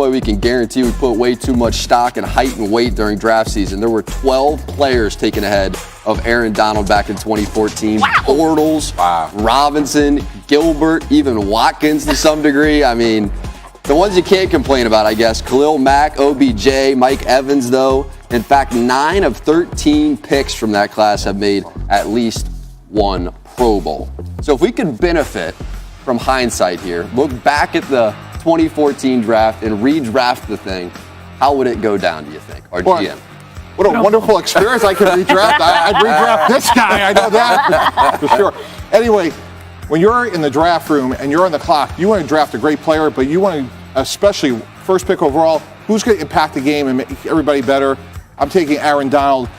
way we can guarantee we put way too much stock in height and weight during draft season. There were 12 players taken ahead of Aaron Donald back in 2014. Wow. Bortles, Robinson, Gilbert, even Watkins to some degree. I mean, the ones you can't complain about, I guess, Khalil Mack, OBJ, Mike Evans, though. In fact, 9 of 13 picks from that class have made at least one Pro Bowl. So if we could benefit from hindsight here, look back at the 2014 draft and redraft the thing, how would it go down, do you think, our GM? What a wonderful experience. I could redraft. I'd redraft this guy. I know that for sure. Anyway, when you're in the draft room and you're on the clock, you want to draft a great player, but you want to, especially first pick overall, who's going to impact the game and make everybody better. I'm taking Aaron Donald.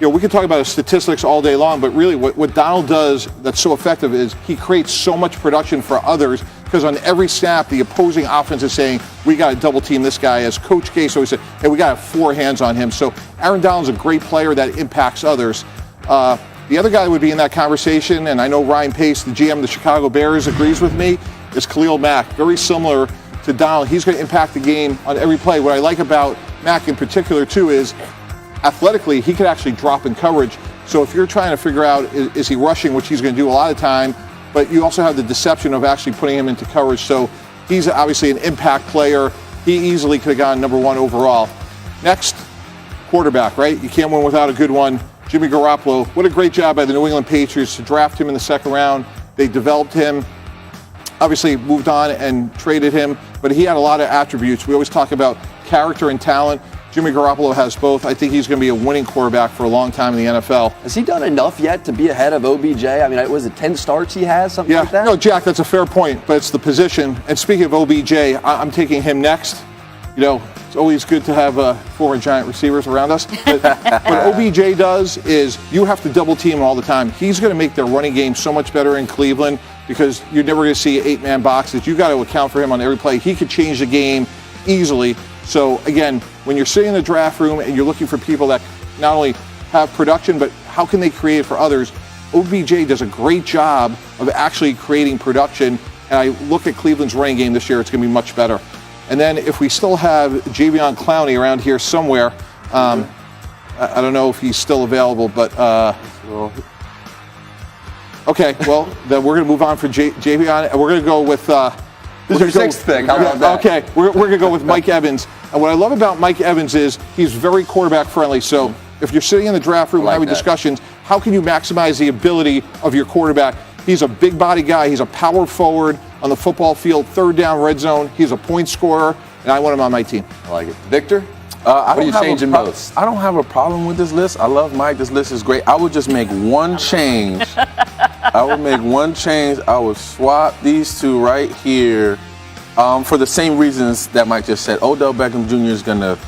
You know, we can talk about his statistics all day long, but really what Donald does that's so effective is he creates so much production for others, because on every snap, the opposing offense is saying, we got to double team this guy. As Coach Gase always said, hey, we got to have 4 hands on him. So Aaron Donald's a great player that impacts others. The other guy that would be in that conversation, and I know Ryan Pace, the GM of the Chicago Bears, agrees with me, is Khalil Mack. Very similar to Donald. He's going to impact the game on every play. What I like about Mack in particular, too, is athletically, he could actually drop in coverage. So if you're trying to figure out, is he rushing, which he's going to do a lot of time, but you also have the deception of actually putting him into coverage. So he's obviously an impact player. He easily could have gone number 1 overall. Next, quarterback, right? You can't win without a good one. Jimmy Garoppolo, what a great job by the New England Patriots to draft him in the 2nd round. They developed him, obviously moved on and traded him, but he had a lot of attributes. We always talk about character and talent. Jimmy Garoppolo has both. I think he's going to be a winning quarterback for a long time in the NFL. Has he done enough yet to be ahead of OBJ? I mean, was it 10 starts he has, something like that? No, Jack, that's a fair point, but it's the position. And speaking of OBJ, I'm taking him next. You know, it's always good to have 4 giant receivers around us. But what OBJ does is you have to double team him all the time. He's going to make their running game so much better in Cleveland, because you're never going to see 8-man boxes. You got to account for him on every play. He could change the game easily. So again, when you're sitting in the draft room and you're looking for people that not only have production, but how can they create for others, OBJ does a great job of actually creating production. And I look at Cleveland's running game this year, it's going to be much better. And then if we still have Jadeveon Clowney around here somewhere, I don't know if he's still available, but okay, well, then we're going to move on for Jadeveon, and we're going to go with this is your 6th pick. How about that? Okay, we're going to go with Mike Evans. And what I love about Mike Evans is he's very quarterback friendly. So if you're sitting in the draft room having discussions, how can you maximize the ability of your quarterback? He's a big body guy. He's a power forward on the football field, 3rd down, red zone. He's a point scorer, and I want him on my team. I like it. Victor? What are you changing most? I don't have a problem with this list. I love Mike. This list is great. I would just make one change. I would swap these 2 right here for the same reasons that Mike just said. Odell Beckham Jr. is going to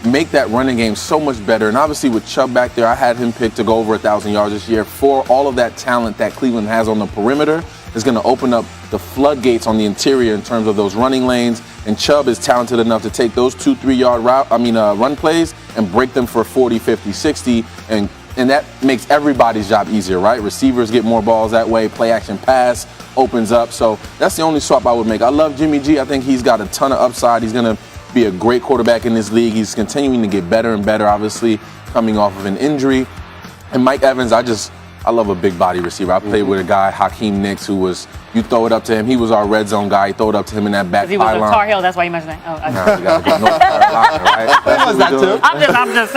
make that running game so much better. And obviously with Chubb back there, I had him picked to go over 1,000 yards this year. For all of that talent that Cleveland has on the perimeter, is going to open up the floodgates on the interior in terms of those running lanes. And Chubb is talented enough to take those 2-3 yard run plays and break them for 40, 50, 60. And that makes everybody's job easier, right? Receivers get more balls that way. Play action pass opens up. So that's the only swap I would make. I love Jimmy G. I think he's got a ton of upside. He's going to be a great quarterback in this league. He's continuing to get better and better, obviously, coming off of an injury. And Mike Evans, I love a big body receiver. I played with a guy, Hakeem Nicks, who was, you throw it up to him. He was our red zone guy. You throw it up to him in that back pylon. He was a Tar Heel, that's why you mentioned that. Oh, okay. No, you gotta get North Carolina, right? Was that too? I'm just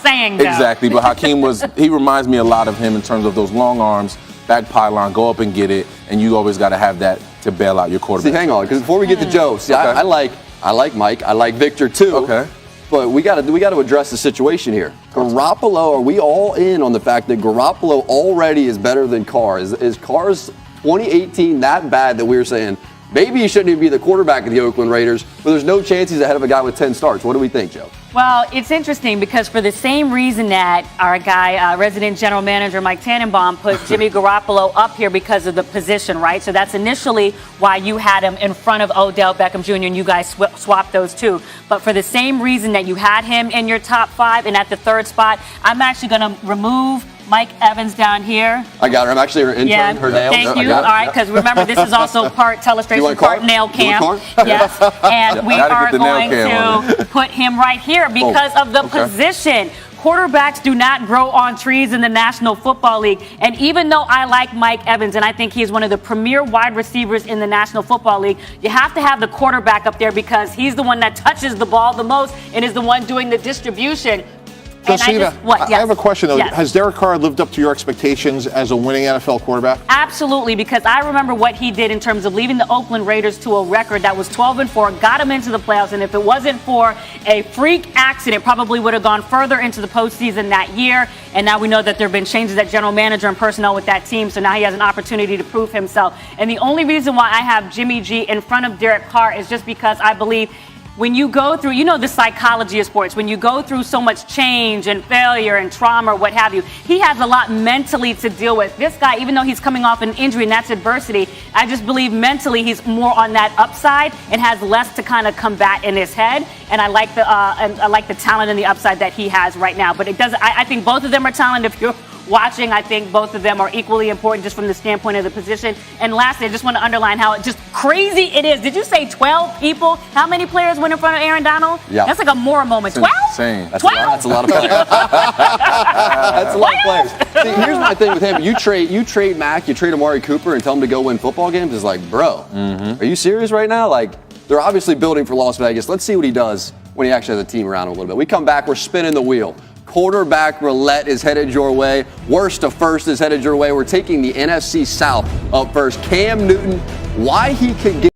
saying, though. Exactly, but Hakeem he reminds me a lot of him in terms of those long arms, back pylon, go up and get it, and you always got to have that to bail out your quarterback. See, hang on, because before we get to Joe, I like Mike. I like Victor, too. Okay. But we got to address the situation here. Garoppolo, are we all in on the fact that Garoppolo already is better than Carr? Is Carr's 2018 that bad that we were saying maybe he shouldn't even be the quarterback of the Oakland Raiders, but there's no chance he's ahead of a guy with 10 starts? What do we think, Joe? Well, it's interesting because for the same reason that our guy, resident general manager Mike Tannenbaum, put Jimmy Garoppolo up here because of the position, right? So that's initially why you had him in front of Odell Beckham Jr. and you guys swapped those 2. But for the same reason that you had him in your top 5 and at the 3rd spot, I'm actually going to remove Mike Evans down here. I got her. I'm actually her intern, her nail. Thank you. I All got it. right, because remember, this is also part telestration, part nail cam. Yes, and we are going to put him right here because of the position. Quarterbacks do not grow on trees in the National Football League. And even though I like Mike Evans, and I think he's one of the premier wide receivers in the National Football League, you have to have the quarterback up there because he's the one that touches the ball the most and is the one doing the distribution. Josina, I have a question, though. Yes. Has Derek Carr lived up to your expectations as a winning NFL quarterback? Absolutely, because I remember what he did in terms of leading the Oakland Raiders to a record that was 12-4, got him into the playoffs, and if it wasn't for a freak accident, probably would have gone further into the postseason that year. And now we know that there have been changes at general manager and personnel with that team, so now he has an opportunity to prove himself. And the only reason why I have Jimmy G in front of Derek Carr is just because I believe when you go through, you know, the psychology of sports, when you go through so much change and failure and trauma or what have you, he has a lot mentally to deal with. This guy, even though he's coming off an injury and that's adversity, I just believe mentally he's more on that upside and has less to kind of combat in his head. And I like the talent and the upside that he has right now. But it does. I think both of them are talented. If you're watching, I think both of them are equally important just from the standpoint of the position. And lastly, I just want to underline how just crazy it is. Did you say 12 people? How many players went in front of Aaron Donald? Yeah. That's like a Mora moment. 12? Insane. That's 12? That's a lot of players. That's a lot of players. See, here's my thing with him. You trade Mac, you trade Amari Cooper and tell him to go win football games. It's like, bro, are you serious right now? Like, they're obviously building for Las Vegas. Let's see what he does when he actually has a team around him a little bit. We come back, we're spinning the wheel. Quarterback roulette is headed your way. Worst to first is headed your way. We're taking the NFC South up first. Cam Newton, why he could get